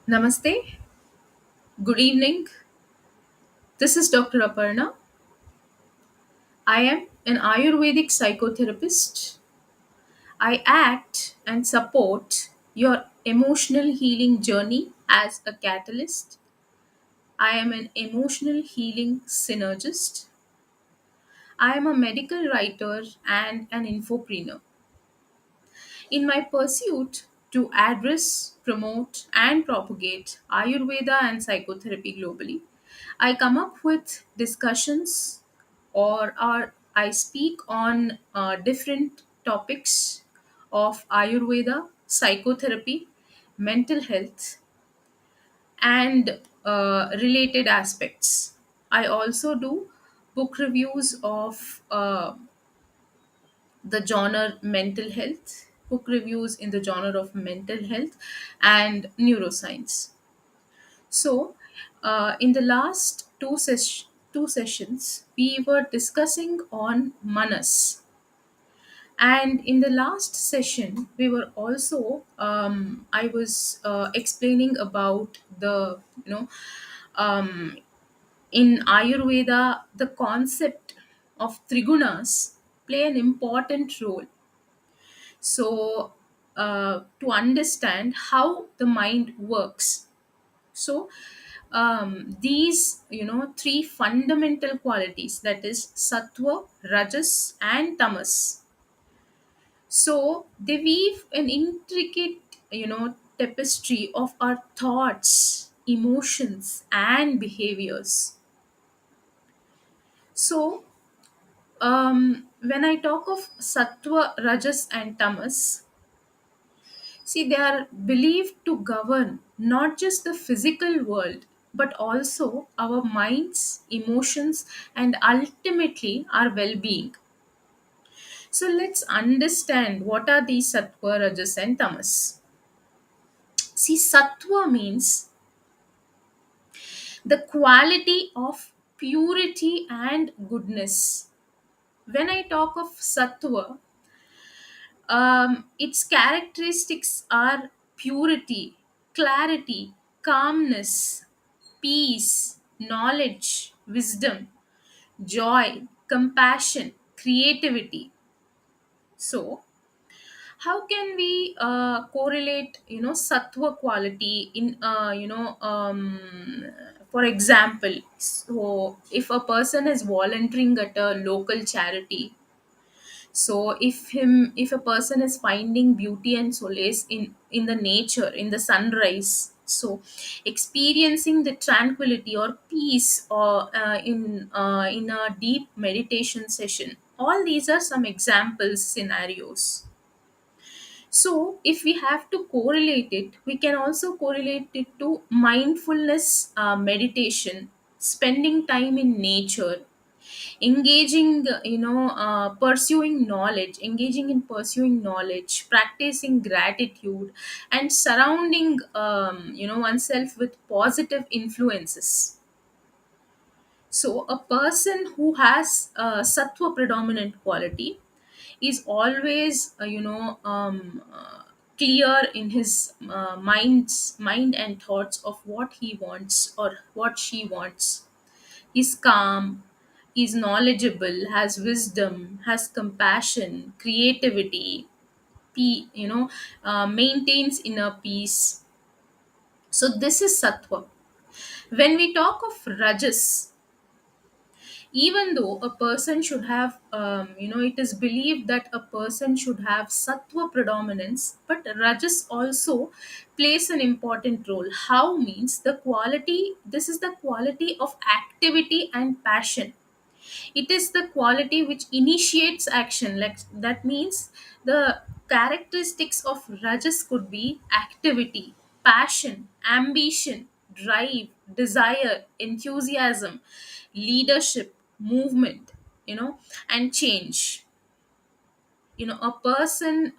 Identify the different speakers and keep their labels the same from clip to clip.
Speaker 1: Namaste, good evening. This is Dr. Aparna. I am an Ayurvedic psychotherapist. I act and support your emotional healing journey as a catalyst. I am an emotional healing synergist. I am a medical writer and an infopreneur. In my pursuit to address, promote, and propagate Ayurveda and psychotherapy globally, I come up with discussions or I speak on different topics of Ayurveda, psychotherapy, mental health, and related aspects. I also do book reviews of the genre mental health, book reviews in the genre of mental health and neuroscience. So, in the last two sessions, we were discussing on manas, and in the last session, we were also I was explaining about the um, in Ayurveda the concept of trigunas play an important role. So, to understand how the mind works. So, these, three fundamental qualities, that is Sattva, Rajas, and Tamas. So, they weave an intricate, tapestry of our thoughts, emotions, and behaviors. So, when I talk of Sattva, Rajas, and Tamas, see, they are believed to govern not just the physical world, but also our minds, emotions, and ultimately our well being. So, let's understand what are these Sattva, Rajas, and Tamas. See, Sattva means the quality of purity and goodness. When I talk of Sattva, its characteristics are purity, clarity, calmness, peace, knowledge, wisdom, joy, compassion, creativity. So, how can we correlate, sattva quality in, for example, so if a person is volunteering at a local charity, so if a person is finding beauty and solace in the nature, in the sunrise, so experiencing the tranquility or peace or in a deep meditation session, all these are some examples scenarios. So if we have to correlate it, we can also correlate it to mindfulness, meditation, spending time in nature, engaging, engaging in pursuing knowledge, practicing gratitude, and surrounding, oneself with positive influences. So a person who has sattva predominant quality is always, clear in his mind and thoughts of what he wants or what she wants, is calm, is knowledgeable, has wisdom, has compassion, creativity, maintains inner peace. So this is sattva. When we talk of rajas, even though a person should have, it is believed that a person should have sattva predominance, but rajas also plays an important role. How means the quality, this is the quality of activity and passion. It is the quality which initiates action, like that means the characteristics of rajas could be activity, passion, ambition, drive, desire, enthusiasm, leadership, movement, and change. A person,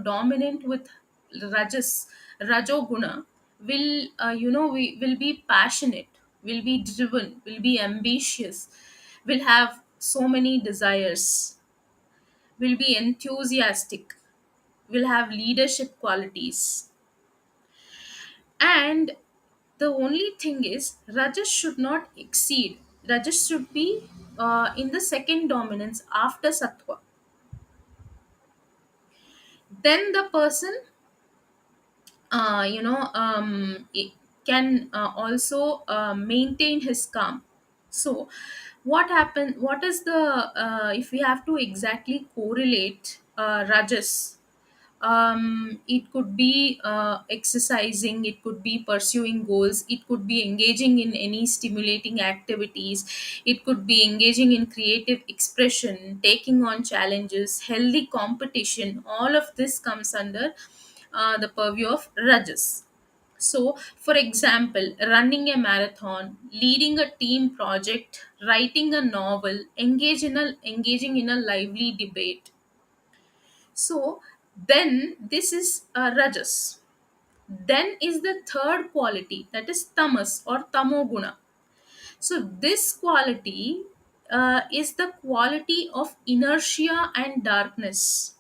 Speaker 1: dominant with rajas, rajoguna, will, we will be passionate, will be driven, will be ambitious, will have so many desires, will be enthusiastic, will have leadership qualities. And the only thing is, rajas should not exceed. Rajas should be in the second dominance after sattva. Then the person it can also maintain his calm. So what is the if we have to exactly correlate rajas, it could be exercising, it could be pursuing goals, it could be engaging in any stimulating activities, it could be engaging in creative expression, taking on challenges, healthy competition. All of this comes under the purview of rajas. So, for example, running a marathon, leading a team project, writing a novel, engaging in a lively debate. So, then this is rajas. Then is the third quality, that is tamas or tamoguna. So, this quality is the quality of inertia and darkness.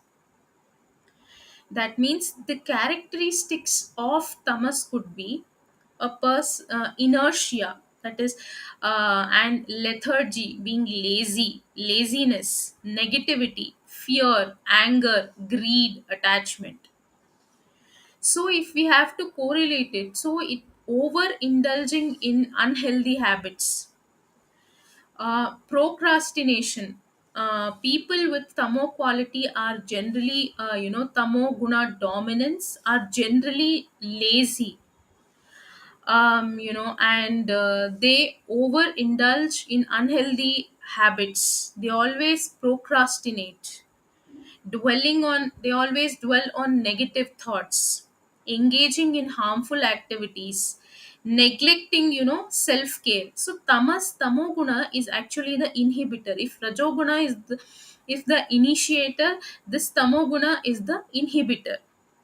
Speaker 1: That means the characteristics of tamas could be inertia, that is, and lethargy, being lazy, laziness, negativity, fear, anger, greed, attachment. So if we have to correlate it, so it overindulging in unhealthy habits, procrastination. People with tamo quality are generally, tamo guna dominance, are generally lazy, and they overindulge in unhealthy habits. They always procrastinate, they always dwell on negative thoughts, engaging in harmful activities, neglecting, self-care. So tamoguna is actually the inhibitor. If rajoguna is the initiator, this tamoguna is the inhibitor.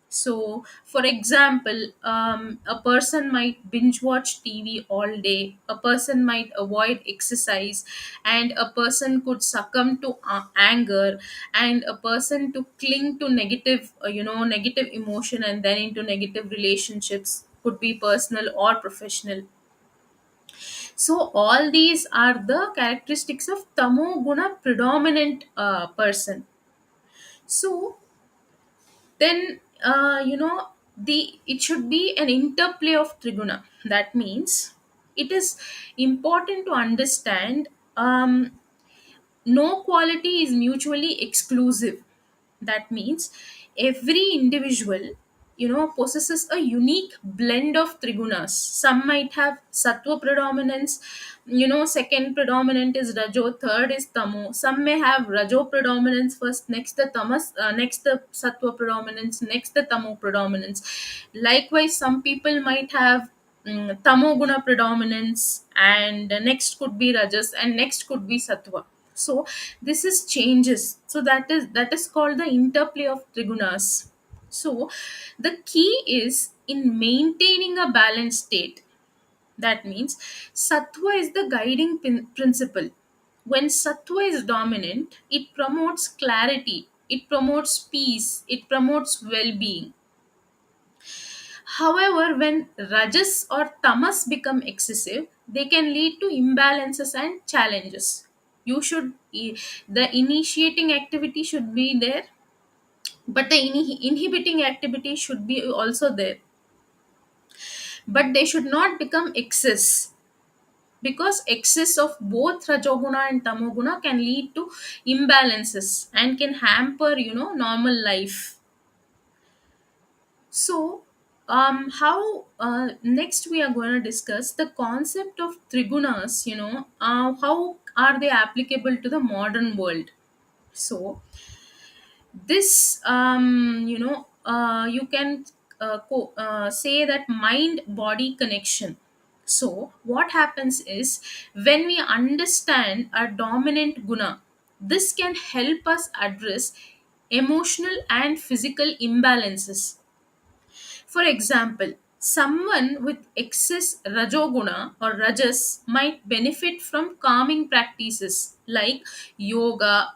Speaker 1: So, for example, a person might binge watch TV all day, a person might avoid exercise, and a person could succumb to anger, and a person to cling to negative emotion, and then into negative relationships, could be personal or professional. So, all these are the characteristics of tamo guna predominant person. So, then the it should be an interplay of triguna. That means it is important to understand, no quality is mutually exclusive. That means every individual, possesses a unique blend of trigunas. Some might have sattva predominance, second predominant is rajo, third is tamo. Some may have rajo predominance first, next the tamas, next the sattva predominance, next the tamo predominance. Likewise, some people might have tamo guna predominance, and next could be rajas, and next could be sattva. So this is changes. So that is called the interplay of trigunas. So the key is in maintaining a balanced state. That means sattva is the guiding principle. When sattva is dominant, it promotes clarity, it promotes peace, it promotes well-being. However, when rajas or tamas become excessive, they can lead to imbalances and challenges. You should the initiating activity should be there, but the inhibiting activity should be also there. But they should not become excess, because excess of both rajoguna and tamoguna can lead to imbalances and can hamper, normal life. So, how next we are going to discuss the concept of trigunas. How are they applicable to the modern world? So, this, you can say that mind-body connection. So, what happens is, when we understand a dominant guna, this can help us address emotional and physical imbalances. For example, someone with excess rajoguna or rajas might benefit from calming practices like yoga,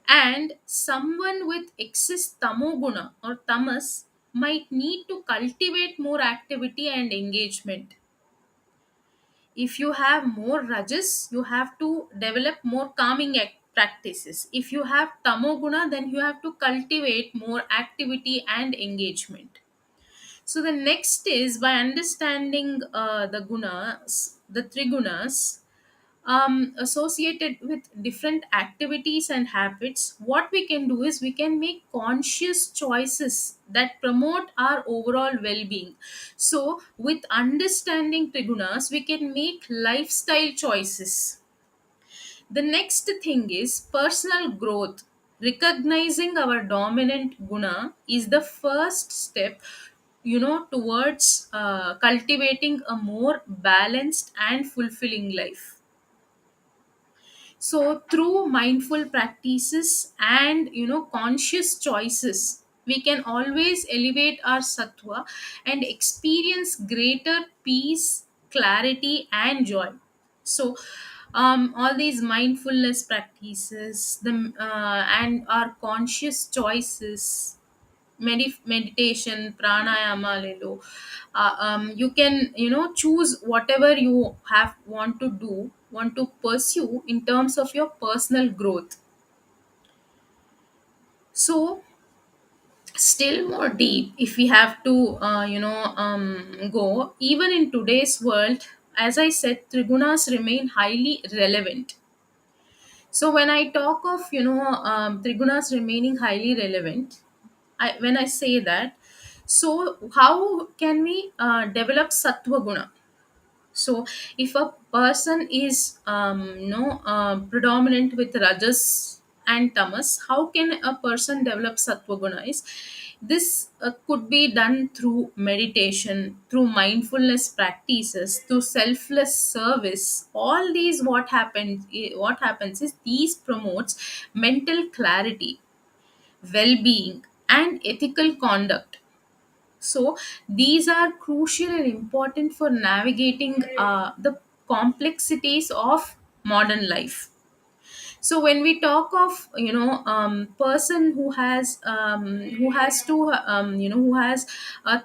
Speaker 1: and someone with excess tamoguna or tamas might need to cultivate more activity and engagement. If you have more rajas, you have to develop more calming practices. If you have tamoguna, then you have to cultivate more activity and engagement. So the next is, by understanding the gunas, the trigunas, associated with different activities and habits, what we can do is we can make conscious choices that promote our overall well-being. So with understanding trigunas, we can make lifestyle choices. The next thing is personal growth. Recognizing our dominant guna is the first step, towards cultivating a more balanced and fulfilling life. So through mindful practices and conscious choices, we can always elevate our sattva and experience greater peace, clarity and joy. So all these mindfulness practices, the and our conscious choices, meditation, pranayama le lo, you can choose whatever you have want to pursue in terms of your personal growth. So still more deep, if we have to go, even in today's world, as I said, trigunas remain highly relevant. So when I talk of trigunas remaining highly relevant, when I say that, so how can we develop sattva guna? So if a person is predominant with rajas and tamas, how can a person develop sattva guna? Is this could be done through meditation, through mindfulness practices, through selfless service. All these, what happens is these promotes mental clarity, well-being and ethical conduct. So these are crucial and important for navigating the complexities of modern life. So when we talk of person who has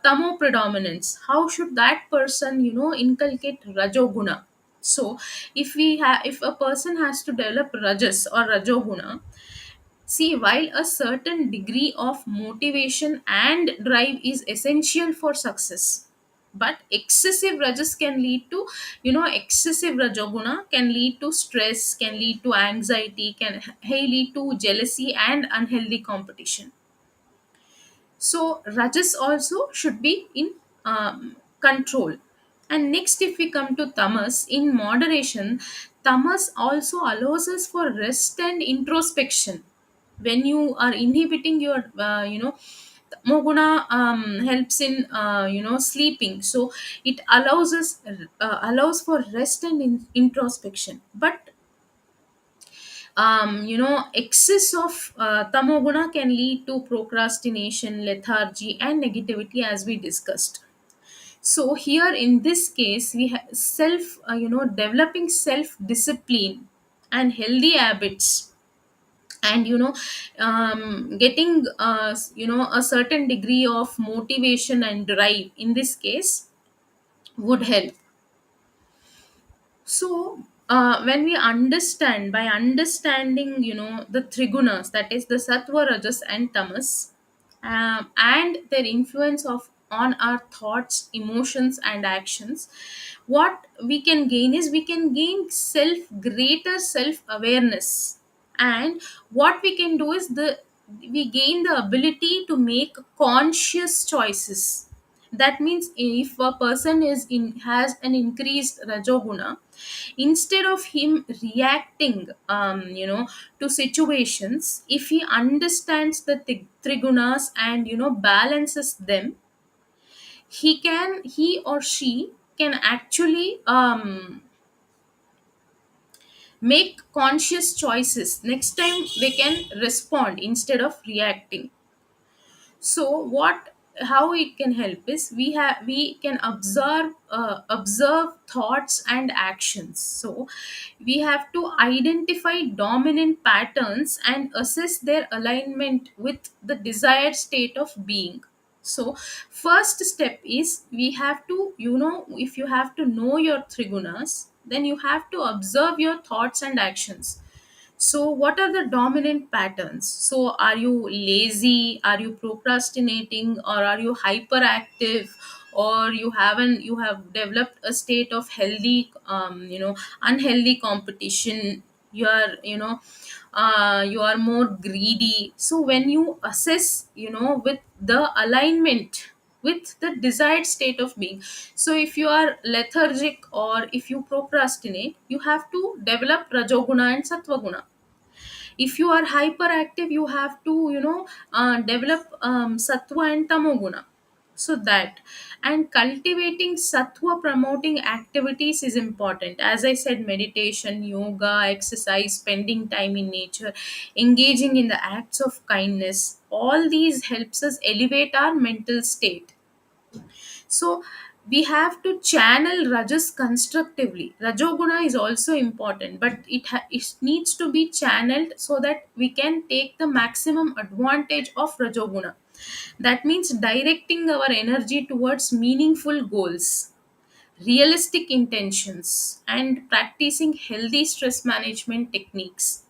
Speaker 1: tamo predominance, how should that person inculcate rajoguna? So if a person has to develop rajas or rajoguna, see, while a certain degree of motivation and drive is essential for success, but excessive rajas can lead to, excessive rajoguna can lead to stress, can lead to anxiety, can lead to jealousy and unhealthy competition. So rajas also should be in control. And next, if we come to tamas, in moderation, tamas also allows us for rest and introspection. When you are inhibiting your moguna helps in sleeping, so it allows for rest and introspection. But excess of tamoguna can lead to procrastination, lethargy and negativity, as we discussed. So here in this case, we have developing self discipline and healthy habits, and getting a certain degree of motivation and drive in this case would help. So when we understand, by understanding the trigunas, that is the sattva, rajas and tamas, and their influence of on our thoughts, emotions and actions, what we can gain is we can gain greater self awareness. And what we can do is we gain the ability to make conscious choices. That means if a person has an increased rajoguna, instead of him reacting to situations, if he understands the trigunas and balances them, he or she can actually make conscious choices. Next time they can respond instead of reacting. So what how it can help is we can observe thoughts and actions. So we have to identify dominant patterns and assess their alignment with the desired state of being. So first step is, we have to, if you have to know your trigunas, then you have to observe your thoughts and actions. So what are the dominant patterns? So are you lazy, are you procrastinating, or are you hyperactive, or you have developed a state of healthy, unhealthy competition. You are more greedy. So when you assess, with the alignment with the desired state of being, so if you are lethargic or if you procrastinate, you have to develop rajoguna and sattva. If you are hyperactive, you have to, develop sattva and tamoguna. So that, and cultivating sattva promoting activities is important. As I said, meditation, yoga, exercise, spending time in nature, engaging in the acts of kindness, all these helps us elevate our mental state. So we have to channel rajas constructively. Rajoguna is also important, but it needs to be channeled so that we can take the maximum advantage of rajoguna. That means directing our energy towards meaningful goals, realistic intentions, and practicing healthy stress management techniques.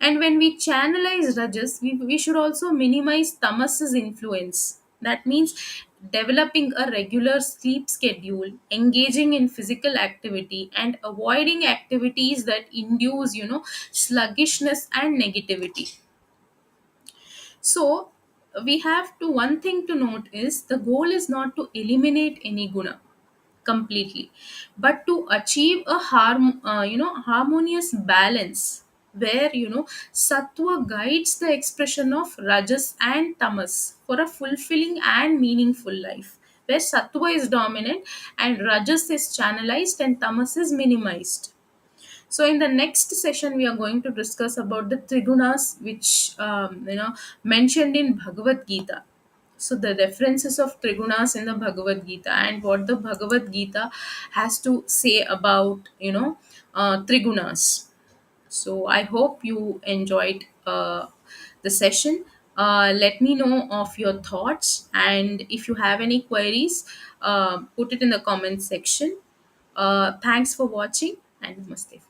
Speaker 1: And when we channelize Rajas, we should also minimize Tamas's influence. That means developing a regular sleep schedule, engaging in physical activity, and avoiding activities that induce, sluggishness and negativity. So we have to, one thing to note is, the goal is not to eliminate any guna completely, but to achieve a harmonious balance, where, sattva guides the expression of rajas and tamas for a fulfilling and meaningful life, where sattva is dominant and rajas is channelized and tamas is minimized. So in the next session, we are going to discuss about the trigunas, which, mentioned in Bhagavad Gita. So the references of trigunas in the Bhagavad Gita, and what the Bhagavad Gita has to say about, trigunas. So I hope you enjoyed the session. Let me know of your thoughts, and if you have any queries, put it in the comment section. Thanks for watching, and namaste.